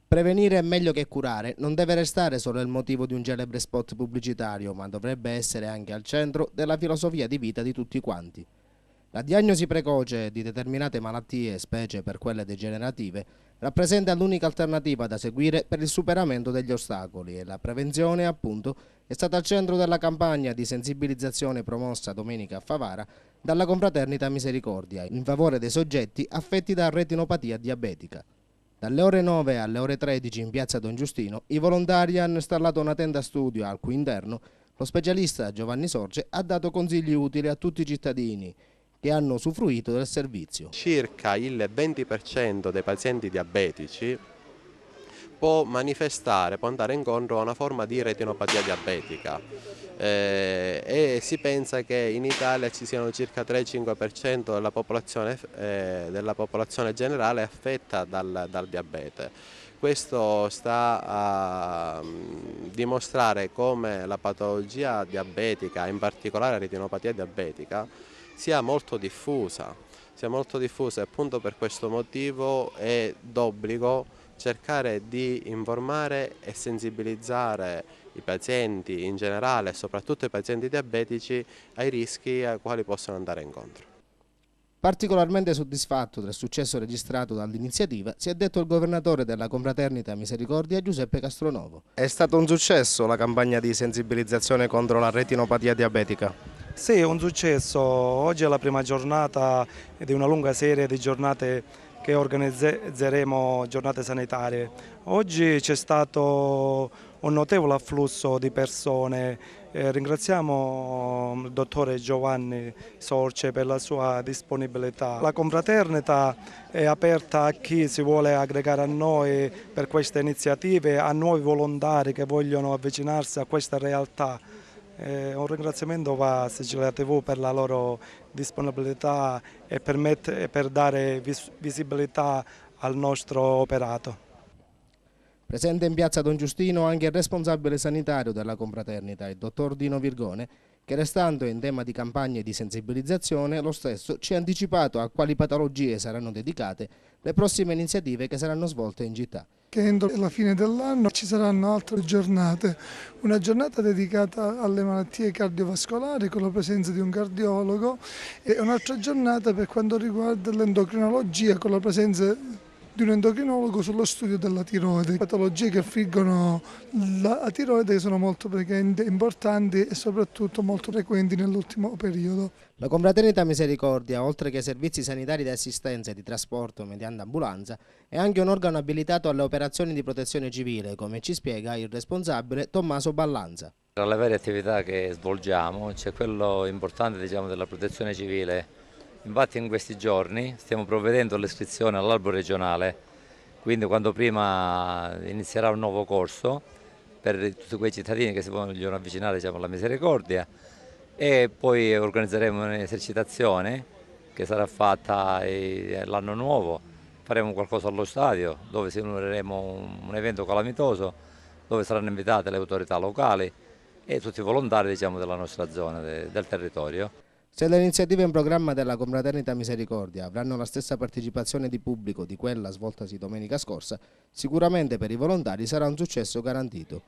Prevenire è meglio che curare non deve restare solo il motivo di un celebre spot pubblicitario, ma dovrebbe essere anche al centro della filosofia di vita di tutti quanti. La diagnosi precoce di determinate malattie, specie per quelle degenerative, rappresenta l'unica alternativa da seguire per il superamento degli ostacoli e la prevenzione, appunto, è stata al centro della campagna di sensibilizzazione promossa domenica a Favara dalla Confraternita Misericordia in favore dei soggetti affetti da retinopatia diabetica. Dalle ore 9 alle ore 13 in piazza Don Giustino i volontari hanno installato una tenda studio al cui interno lo specialista Giovanni Sorge ha dato consigli utili a tutti i cittadini che hanno usufruito del servizio. Circa il 20% dei pazienti diabetici può andare incontro a una forma di retinopatia diabetica e si pensa che in Italia ci siano circa 3-5% della popolazione generale affetta dal diabete. Questo sta a dimostrare come la patologia diabetica, in particolare la retinopatia diabetica, sia molto diffusa e appunto per questo motivo è d'obbligo cercare di informare e sensibilizzare i pazienti in generale e soprattutto i pazienti diabetici ai rischi ai quali possono andare incontro. Particolarmente soddisfatto del successo registrato dall'iniziativa si è detto il governatore della Confraternita Misericordia Giuseppe Castronovo. È stato un successo la campagna di sensibilizzazione contro la retinopatia diabetica? Sì, è un successo. Oggi è la prima giornata di una lunga serie di giornate che organizzeremo, giornate sanitarie. Oggi c'è stato un notevole afflusso di persone. Ringraziamo il dottore Giovanni Sorce per la sua disponibilità. La confraternita è aperta a chi si vuole aggregare a noi per queste iniziative, a nuovi volontari che vogliono avvicinarsi a questa realtà. Un ringraziamento va a Sicilia TV per la loro disponibilità e per dare visibilità al nostro operato. Presente in piazza Don Giustino anche il responsabile sanitario della confraternita, il dottor Dino Virgone, che restando in tema di campagne di sensibilizzazione, lo stesso ci ha anticipato a quali patologie saranno dedicate le prossime iniziative che saranno svolte in città. Che entro la fine dell'anno ci saranno altre giornate, una giornata dedicata alle malattie cardiovascolari con la presenza di un cardiologo e un'altra giornata per quanto riguarda l'endocrinologia con la presenza di un endocrinologo sullo studio della tiroide. Patologie che affliggono la tiroide sono molto frequenti, importanti e soprattutto molto frequenti nell'ultimo periodo. La Confraternita Misericordia, oltre che ai servizi sanitari di assistenza e di trasporto mediante ambulanza, è anche un organo abilitato alle operazioni di protezione civile, come ci spiega il responsabile Tommaso Ballanza. Tra le varie attività che svolgiamo c'è quello importante della protezione civile. Infatti in questi giorni stiamo provvedendo all'iscrizione all'albo regionale, quindi quando prima inizierà un nuovo corso per tutti quei cittadini che si vogliono avvicinare alla Misericordia, e poi organizzeremo un'esercitazione che sarà fatta l'anno nuovo, faremo qualcosa allo stadio dove simulleremo un evento calamitoso dove saranno invitate le autorità locali e tutti i volontari della nostra zona, del territorio. Se le iniziative in programma della Confraternita Misericordia avranno la stessa partecipazione di pubblico di quella svoltasi domenica scorsa, sicuramente per i volontari sarà un successo garantito.